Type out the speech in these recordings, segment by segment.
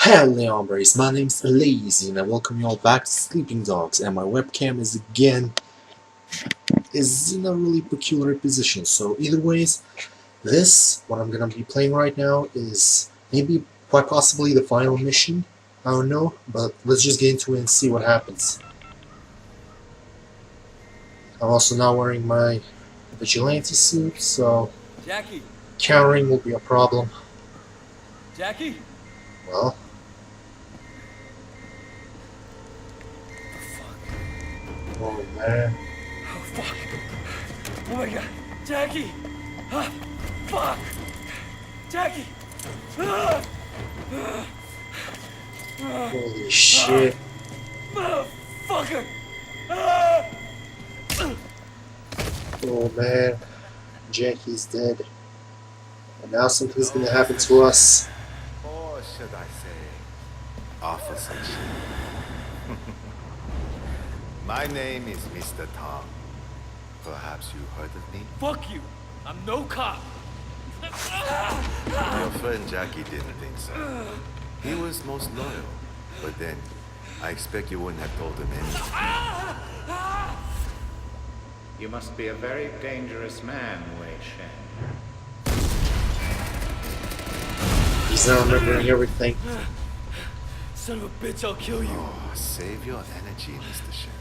Hello, hombres. My name's L.A.zy, and I welcome you all back to Sleeping Dogs. And my webcam is in a really peculiar position. So either ways, what I'm gonna be playing right now is maybe quite possibly the final mission. I don't know, but let's just get into it and see what happens. I'm also now wearing my vigilante suit, so Jackie! countering will be a problem. Jackie? Well, oh man. Oh, fuck! Oh my god! Jackie! Ah, fuck! Jackie! Ah, Holy shit. motherfucker! Ah! Oh man. Jackie's dead. And now something's gonna happen to us. Or should I say, Officer Chin. My name is Mr. Tom. Perhaps you heard of me? Fuck you! I'm no cop! Your friend Jackie didn't think so. He was most loyal. But then, I expect you wouldn't have told him anything. You must be a very dangerous man, Wei Shen. He's not remembering everything. Son of a bitch, I'll kill you! Oh, save your energy, Mr. Shen.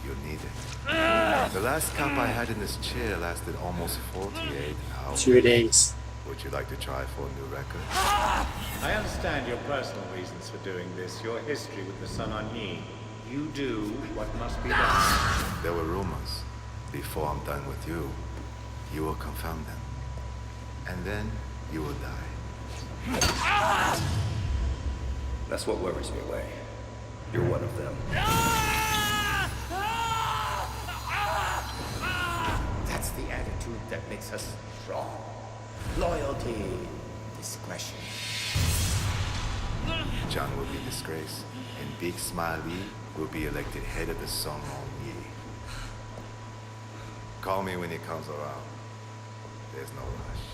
You'll need it. The last cap I had in this chair lasted almost 48 hours. 2 days. Would you like to try for a new record? I understand your personal reasons for doing this, your history with the Sun On Yi. You do what must be done. There were rumors. Before I'm done with you, you will confirm them. And then you will die. That's what worries me, Wei. You're one of them. That's the attitude that makes us strong. Loyalty, discretion. John will be disgraced, and Big Smile Lee will be elected head of the Sun On Yi. Call me when he comes around. There's no rush.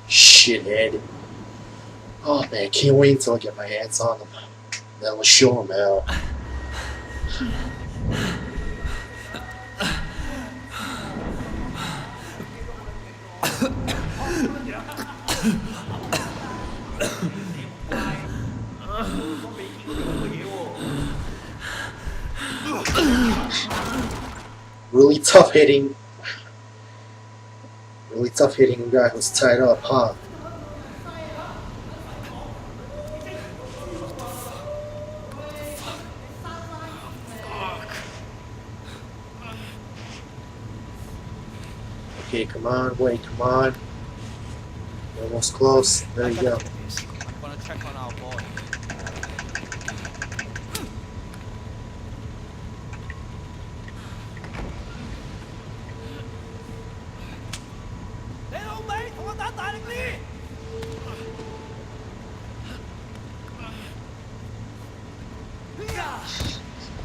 Shithead. Oh man, can't wait until I get my hands on him. Then we'll show him out. Really tough hitting. Really tough hitting a guy who's tied up, huh? Okay, come on, wait, come on. We're almost close. There you go. I'm gonna check on our boy.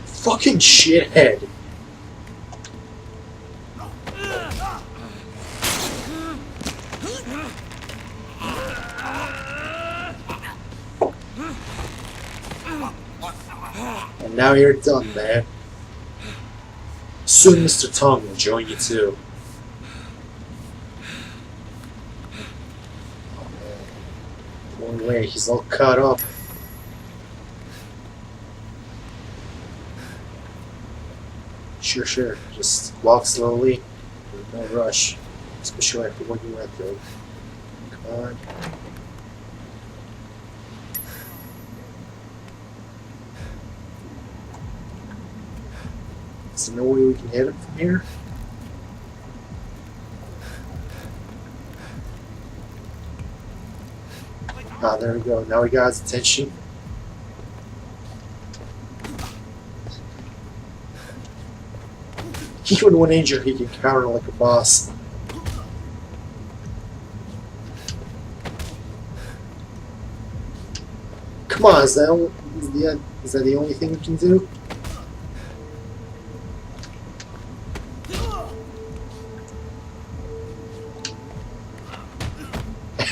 Fucking shithead. And now you're done, man. Soon Mr. Tong will join you too. One way, he's all caught up. Sure. Just walk slowly. There's no rush. Especially after what you went through. Come on. Is there no way we can hit it from here? Ah, there we go. Now we got his attention. Even when injured, he can counter like a boss. Come on, is that the only thing we can do?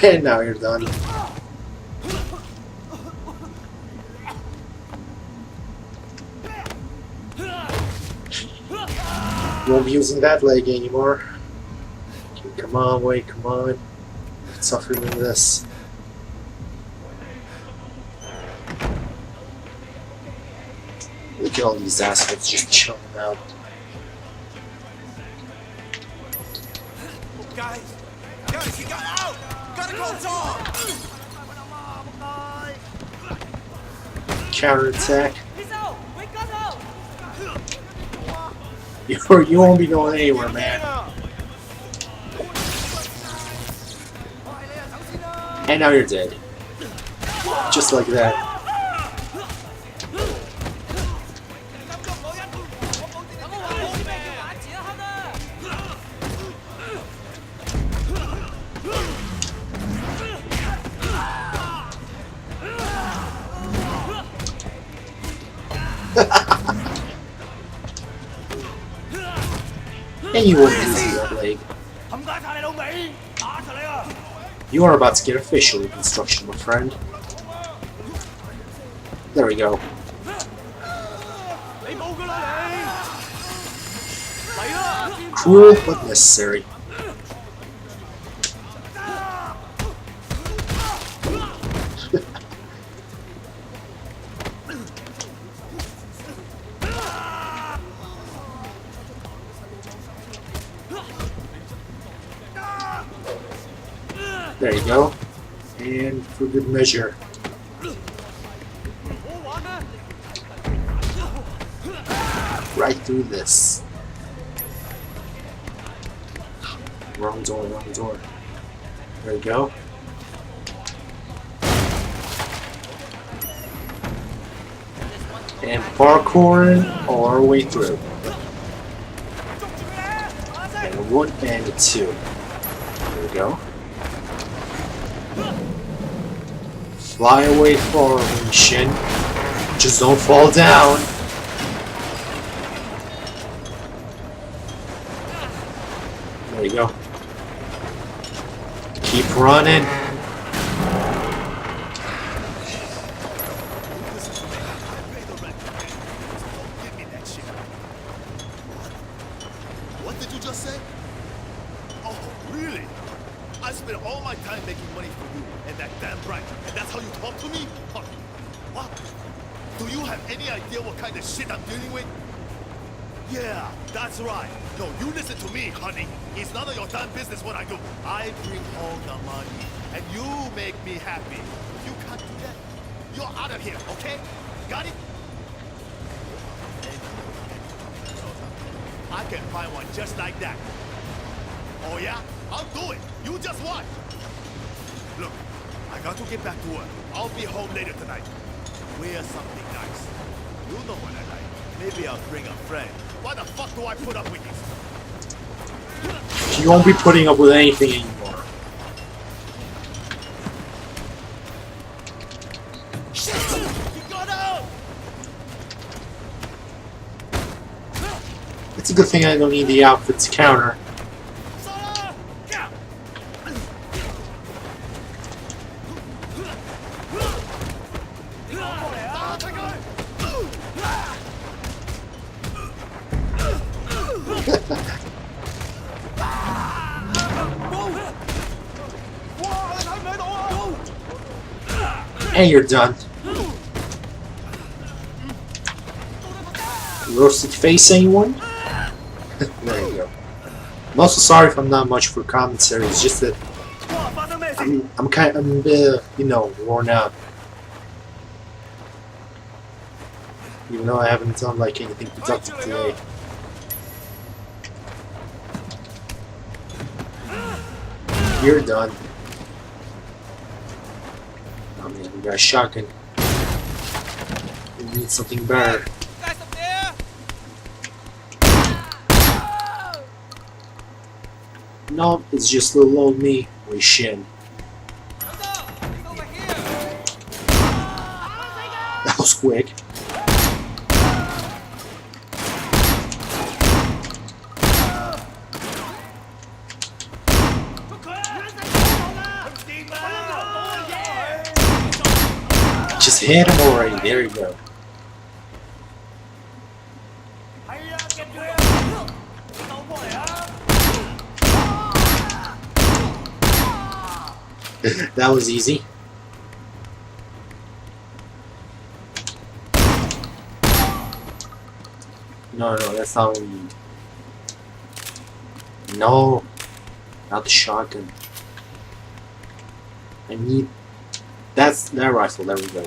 And now you're done. Won't be using that leg anymore. Okay, come on, wait, come on. It's tougher than this. Look at all these assholes just chilling out. Guys, he got out! Gotta go, Tom! Counterattack. You won't be going anywhere, man. And now you're dead. Just like that. And you won't use that leg. You are about to get official reconstruction, my friend. There we go. Cruel but necessary. There you go. And for good measure. Right through this. Wrong door, wrong door. There you go. And parkouring all our way through. And a 1 and a 2. There we go. Fly away forward, Shin. Just don't fall down. There you go. Keep running. What did you just say? Oh, really? I spent all my time making money for you and that damn bright, and that's how you talk to me? Huh. What? Do you have any idea what kind of shit I'm dealing with? Yeah, that's right. No, you listen to me, honey. It's none of your damn business what I do. I bring home the money, and you make me happy. If you can't do that, you're out of here, okay? Got it? I can find one just like that. Oh yeah? I'll do it. You just watch. Look, I got to get back to work. I'll be home later tonight. Wear something nice. You know what I like. Maybe I'll bring a friend. Why the fuck do I put up with this? You won't be putting up with anything anymore. Shit! He got out! It's a good thing I don't need the outfit to counter. And you're done. Roasted face, anyone? There you go. I'm also sorry if I'm not much for commentary. It's just that I'm a bit, worn out. Even though I haven't done like anything productive today. You're done. Oh man, we got a shotgun. We need something better. Guys up there! No, it's just little old me with Shin. He's over here! That was quick. Just hit him already. There you go. That was easy. No, that's not what we need. No, not the shotgun. I need... That's that rifle, there we go.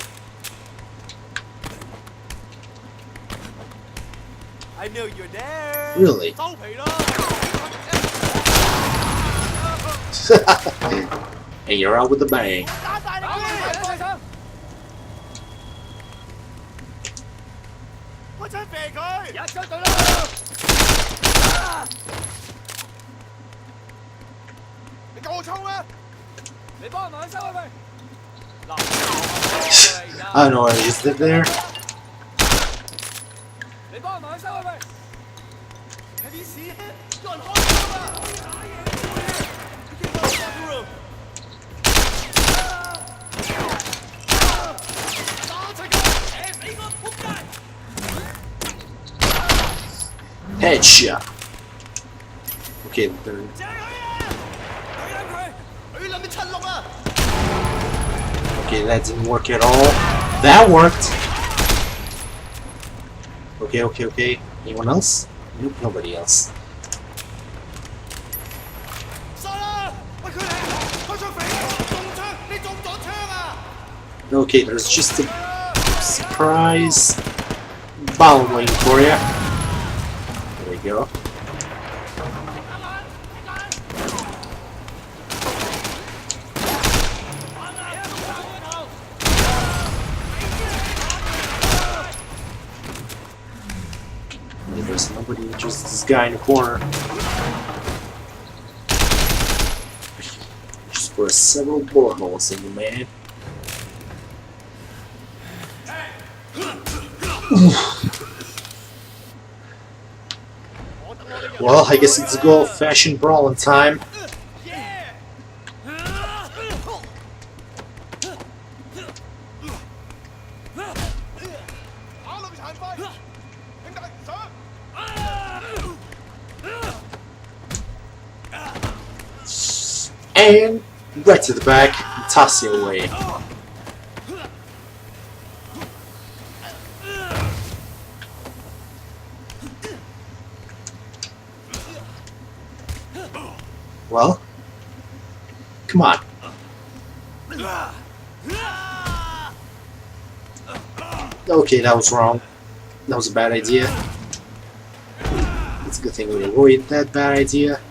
I knew you're there. Really? And you're out with a bang. I don't know what I just did there. Headshot. Okay, then. Okay, that didn't work at all. That worked. Okay. Anyone else? Nope, nobody else. Okay, there's just a surprise bomb waiting for you. There we go. There's nobody, just this guy in the corner. Just for several bullet holes in you, man. Well, I guess it's a good old-fashioned brawling time. And right to the back, and toss it away. Well, come on. Okay, that was wrong. That was a bad idea. It's a good thing we avoided that bad idea.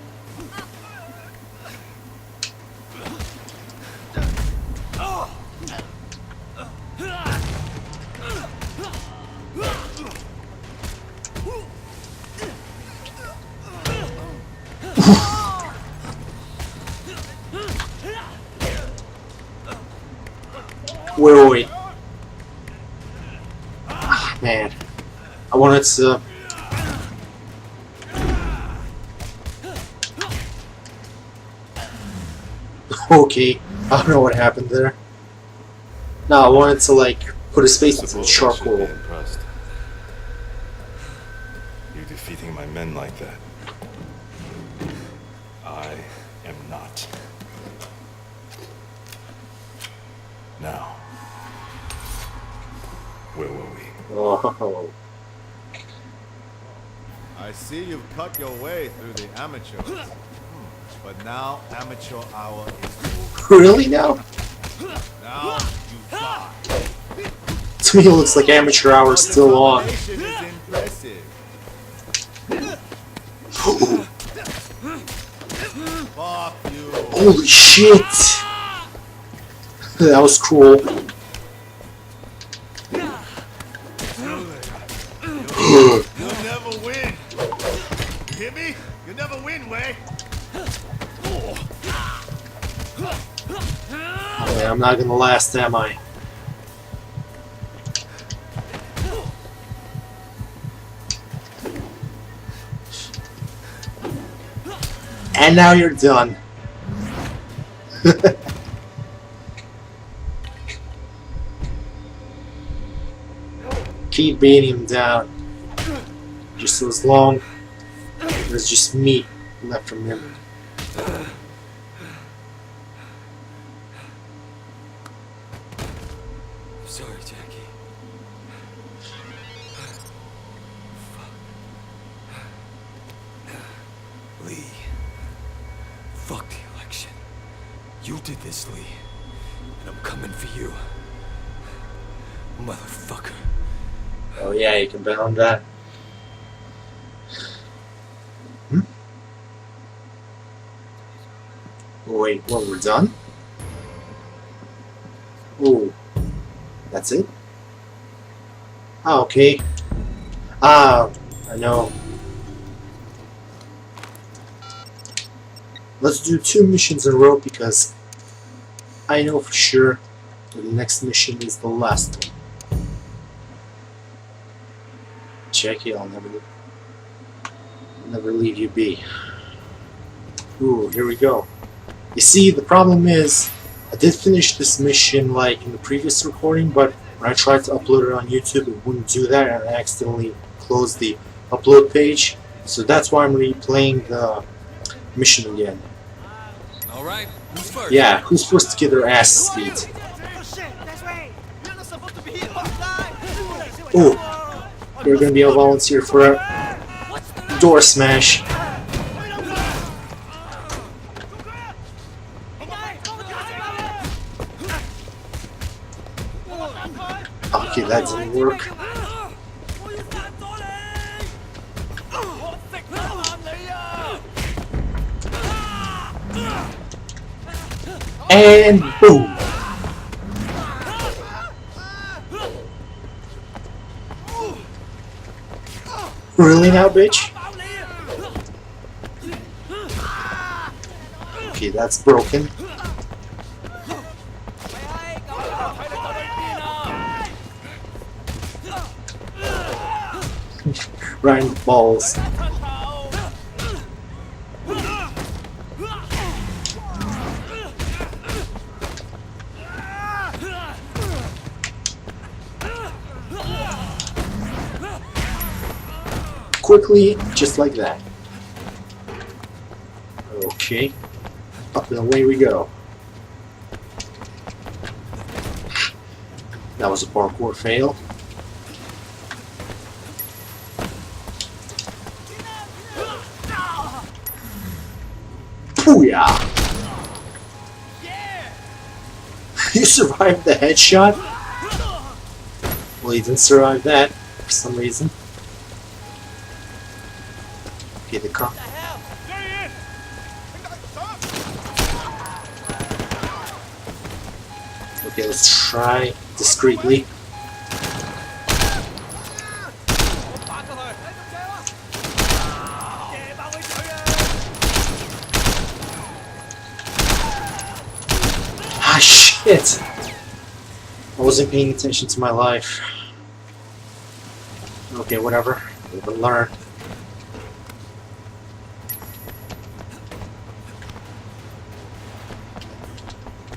Wait. Ah, man. I wanted to... Okay, I don't know what happened there. No, I wanted to, like, put a space between charcoal. Impressed. You defeating my men like that. I am not. Now, where were we? Oh. I see you've cut your way through the amateurs. But now amateur hour is over. Really now? Now you fly. To me it looks like amateur hour's still on. Determination is impressive. Fuck you. Holy shit! That was cool. You'll never win. You hear me? You'll never win, Wei. Yeah, I'm not gonna last, am I? And now you're done. Keep beating him down. Just as long as there's just meat left from him. sorry, Jackie. Lee. Fuck the election. You did this, Lee. And I'm coming for you. Motherfucker. Oh yeah, you can bet on that. Wait, what, we're done? Oh, that's it? Ah, okay. Ah, I know. Let's do 2 missions in a row because I know for sure that the next mission is the last one. Jackie, I'll never leave you be. Ooh, here we go. You see, the problem is, I did finish this mission like in the previous recording, but when I tried to upload it on YouTube, it wouldn't do that, and I accidentally closed the upload page. So that's why I'm replaying the mission again. Alright, who's first? Yeah, who's first to get their asses beat? Oh shit, that's right. You're not supposed to be here. Oh, you're gonna be a volunteer for a door smash. Okay, that didn't work. And boom! Really now, bitch? Okay, that's broken. Right in the balls. Quickly, just like that. Okay, up and away we go. That was a parkour fail. Booyah! You survived the headshot? Well, you didn't survive that for some reason. Okay, the car. Okay, let's try discreetly. Ah, shit! I wasn't paying attention to my life. Okay, whatever. Live and learn.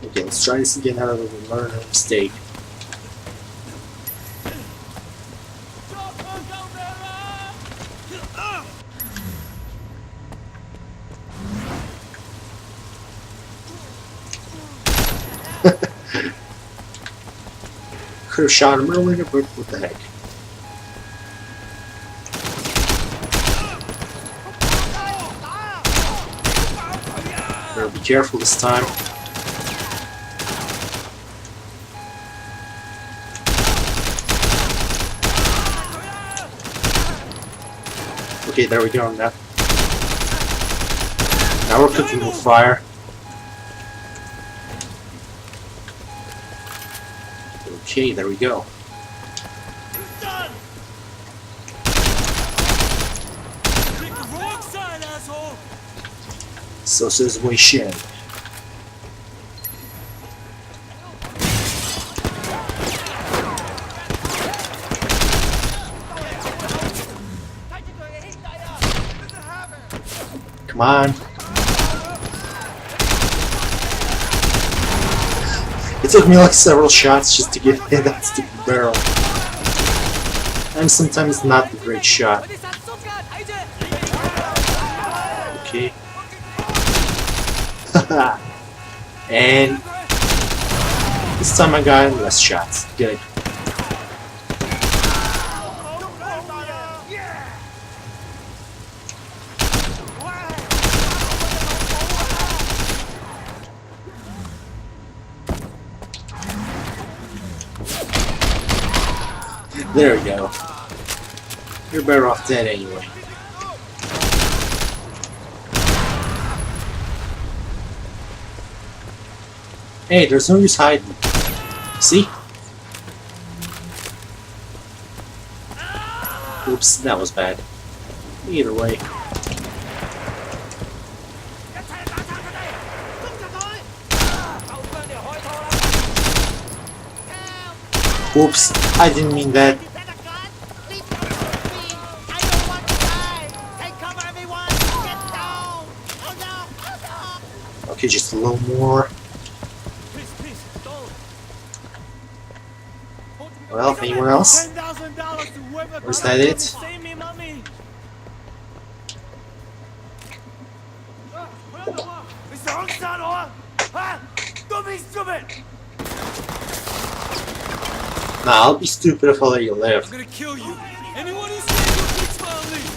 Okay, let's try this again out of the learn a mistake. Could have shot him earlier, but what the heck. Better be careful this time. Okay, there we go. Now we're cooking with fire. Okay, there we go. So says Wei Shen. Come on. It took me like several shots just to get hit that stupid barrel. And sometimes not a great shot. Okay. And this time I got less shots. Good. There we go. You're better off dead anyway. Hey, there's no use hiding. See? Oops, that was bad. Either way. Oops, I didn't mean that. Okay, just a little more. Well, anyone else? Or is that it? Nah, I'll be stupid if I let you live. I'm gonna kill you. Anyone who says you fix my lead.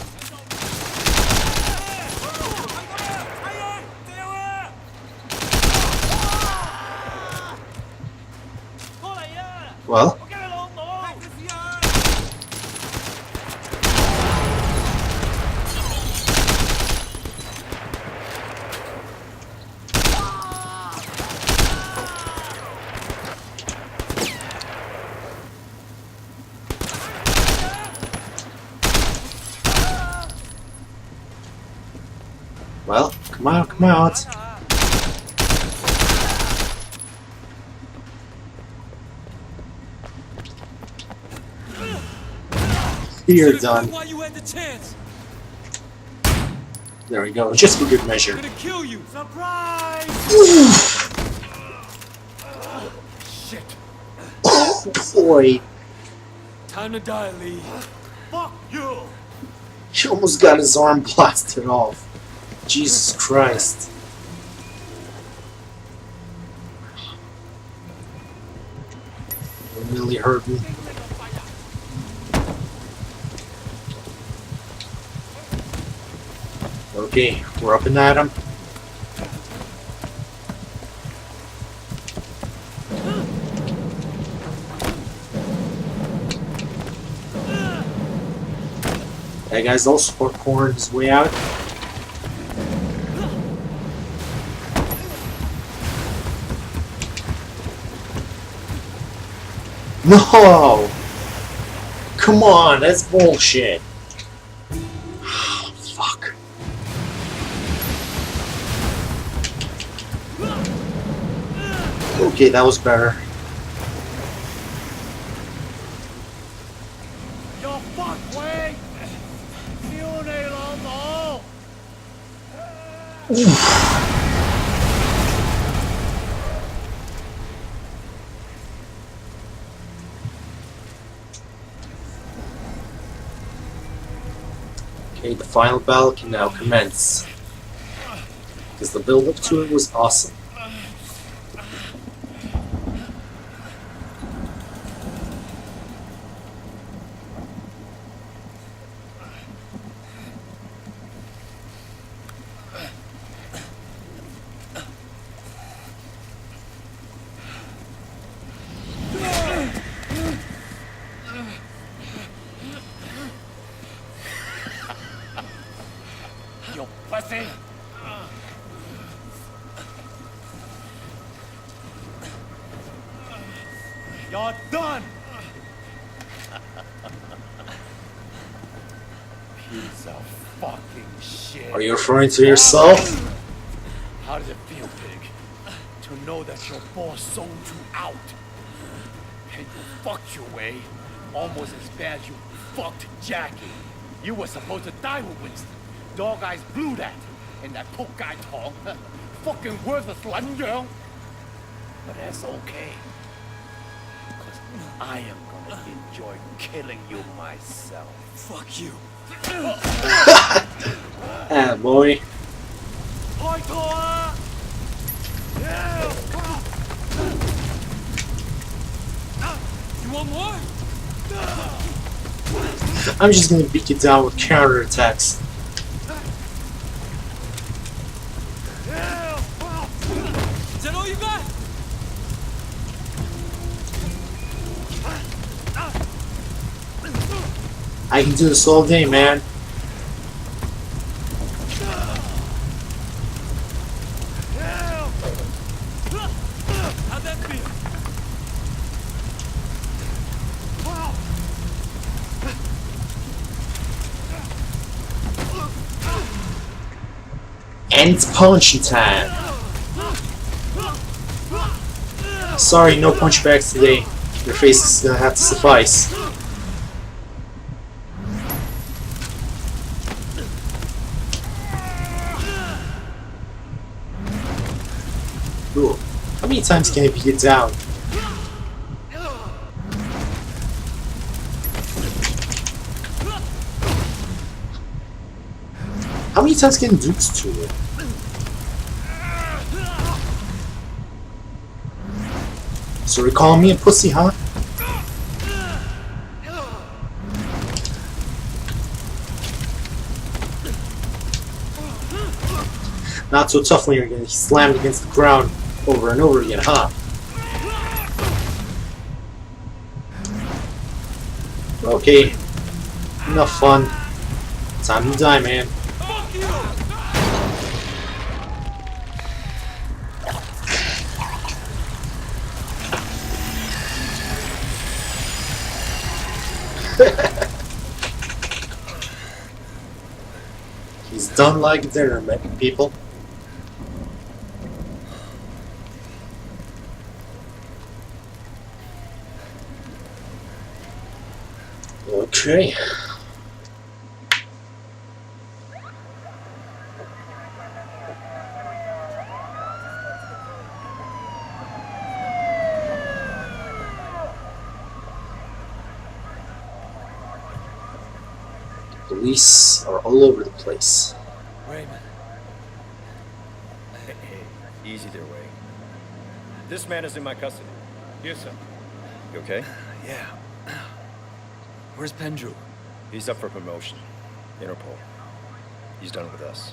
Well, come out, come out. You're done. Why you had the chance? There we go, just for good measure. I'm gonna kill you. Surprise! Shit. Oh boy, Time to die, Lee. Fuck you. he almost got his arm blasted off. Jesus Christ. It really hurt me. Okay, we're up and at him. That guy's also pouring his way out. No! Come on, that's bullshit. Fuck. Okay, that was better. Yo, fuck, Wayne. Okay, the final battle can now commence. Because the build-up to it was awesome. You pussy. You're done. Piece of fucking shit. Are you referring to yourself? How does it feel, Pig? To know that your boss sold you out? And you fucked your way almost as bad as you fucked Jackie. You were supposed to die with Winston. Dog Eyes blew that. And that poke guy Tong. Fucking worthless 卵样. But that's okay. Because I am gonna enjoy killing you myself. Fuck you. Ah, boy. You want more? I'm just gonna beat you down with counterattacks. Is that all you got? I can do this all day, man. How'd that feel? And it's punching time. Sorry, no punchbacks today. Your face is gonna have to suffice. Ooh. How many times can it get down? How many times can Dukes to it? So you calling me a pussy, huh? Not so tough when you're getting slammed against the ground over and over again, huh? Okay, enough fun. Time to die, man. He's done like dinner, people. Okay. Police are all over the place. Raymond. Hey, easy there, Way. This man is in my custody. Yes, sir. You okay? Yeah. Where's Pendrew? He's up for promotion. Interpol. He's done with us.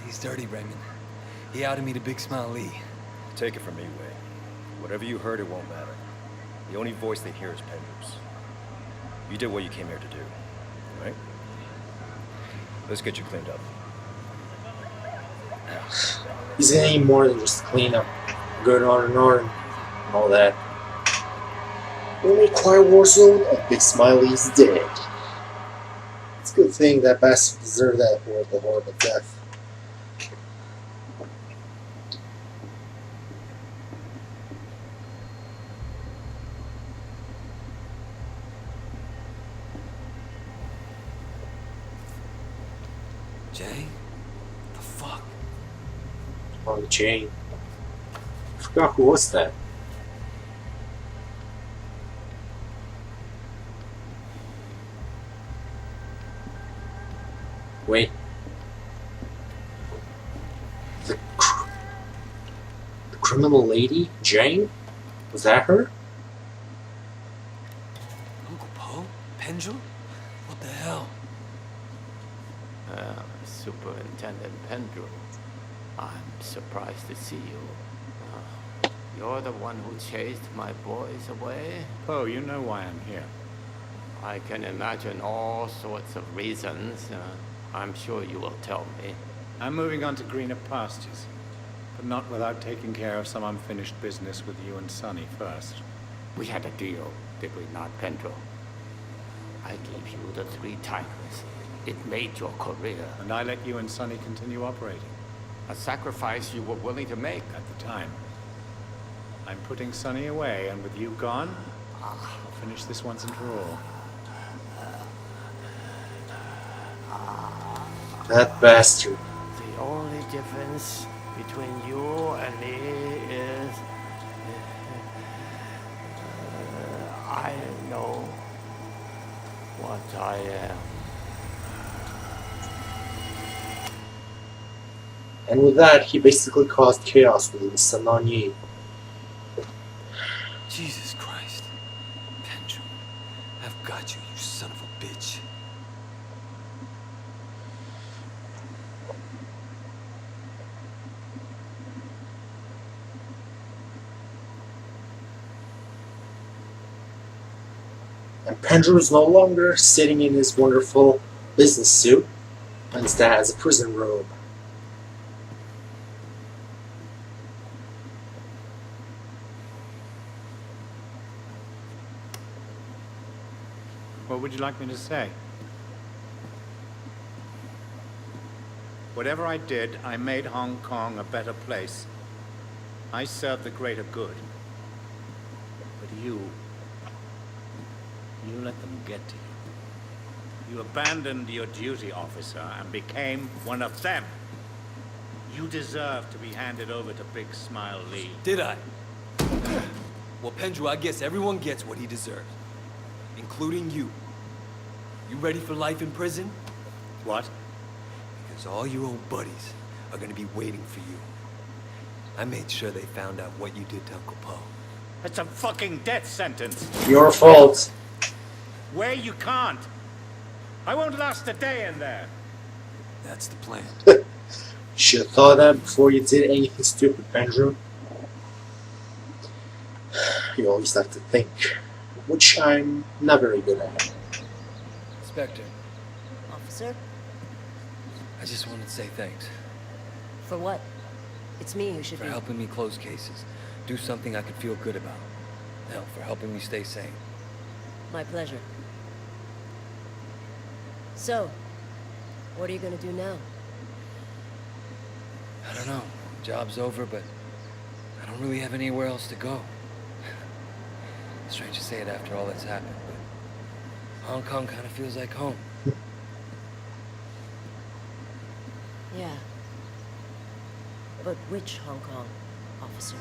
He's dirty, Raymond. He outed me to Big Smile Lee. Take it from me, Way. Whatever you heard, it won't matter. The only voice they hear is Pendrew's. You did what you came here to do, right? Let's get you cleaned up. He's gonna need more than just clean up. Good on and on and all that. Only quiet war zone and Big Smiley's dead. It's a good thing that bastard deserved that horrible death. Jay? What the fuck? On the chain. I forgot who was that. Wait. The criminal lady? Jane? Was that her? Uncle Poe? Pendrew? What the hell? Superintendent Pendrew, I'm surprised to see you. You're the one who chased my boys away? Poe, you know why I'm here. I can imagine all sorts of reasons. I'm sure you will tell me. I'm moving on to greener pastures, but not without taking care of some unfinished business with you and Sonny first. We had a deal, did we not, Pendrew? I gave you the 3 Tigers. It made your career. And I let you and Sonny continue operating. A sacrifice you were willing to make. At the time. I'm putting Sonny away, and with you gone, I'll finish this once and for all. That bastard. The only difference between you and me is I know what I am. And with that, he basically caused chaos within Sananye. Jesus Christ. Pendrew. I've got you, you son of a bitch. And Pendrew is no longer sitting in his wonderful business suit, and instead has a prison robe. What would you like me to say? Whatever I did, I made Hong Kong a better place. I served the greater good. But you let them get to you. You abandoned your duty, officer, and became one of them. You deserve to be handed over to Big Smile Lee. Did I? Well, Pendrew, I guess everyone gets what he deserves. Including you. You ready for life in prison? What? Because all your old buddies are gonna be waiting for you. I made sure they found out what you did to Uncle Po. It's a fucking death sentence. Your fault. Where you can't. I won't last a day in there. That's the plan. You should have thought of that before you did anything stupid, Pendrew. You always have to think, which I'm not very good at. Inspector, Officer? I just wanted to say thanks For what? It's me who should for be... helping me close cases, do something I could feel good about. Hell, for helping me stay sane. My pleasure. So, what are you gonna do now? I don't know. Job's over, but I don't really have anywhere else to go. Strange to say it after all that's happened, but Hong Kong kind of feels like home. Yeah. But which Hong Kong, officer?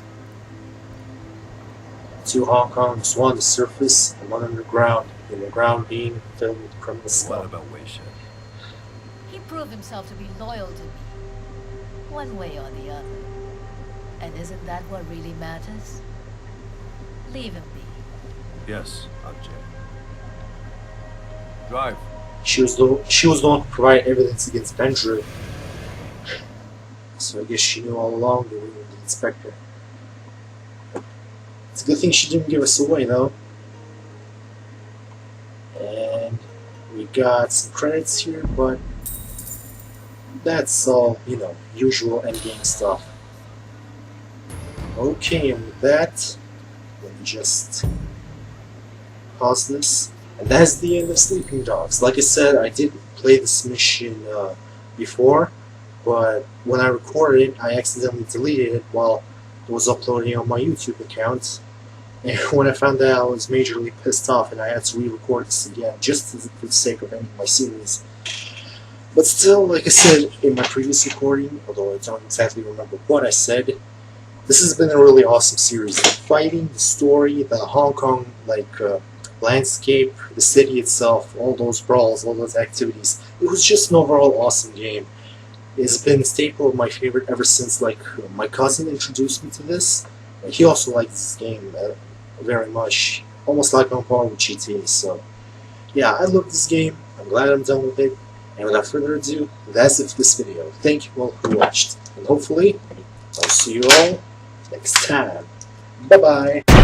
Two Hong Kongs, one on the surface and one underground. The ground being filled with criminal What scum. about Wei Shen? He proved himself to be loyal to me, one way or the other. And isn't that what really matters? Leave him be. Yes, Ajay. Drive. She was the one who provided evidence against Pendrew. So I guess she knew all along that we were the inspector. It's a good thing she didn't give us away, though. And we got some credits here, but that's all, you know, usual endgame stuff. Okay, and with that, let me just pause this. And that's the end of Sleeping Dogs. Like I said, I did play this mission before, but when I recorded it, I accidentally deleted it while it was uploading on my YouTube account. And when I found out, I was majorly pissed off, and I had to re-record this again, just for the sake of ending my series. But still, like I said in my previous recording, although I don't exactly remember what I said, this has been a really awesome series. The fighting, the story, the Hong Kong landscape, the city itself, all those brawls, all those activities. It was just an overall awesome game. It's been a staple of my favorite ever since my cousin introduced me to this. And he also liked this game very much, almost like on par with GTA. So yeah, I love this game. I'm glad I'm done with it. And without further ado, that's it for this video. Thank you all who watched, and hopefully I'll see you all next time. Bye bye.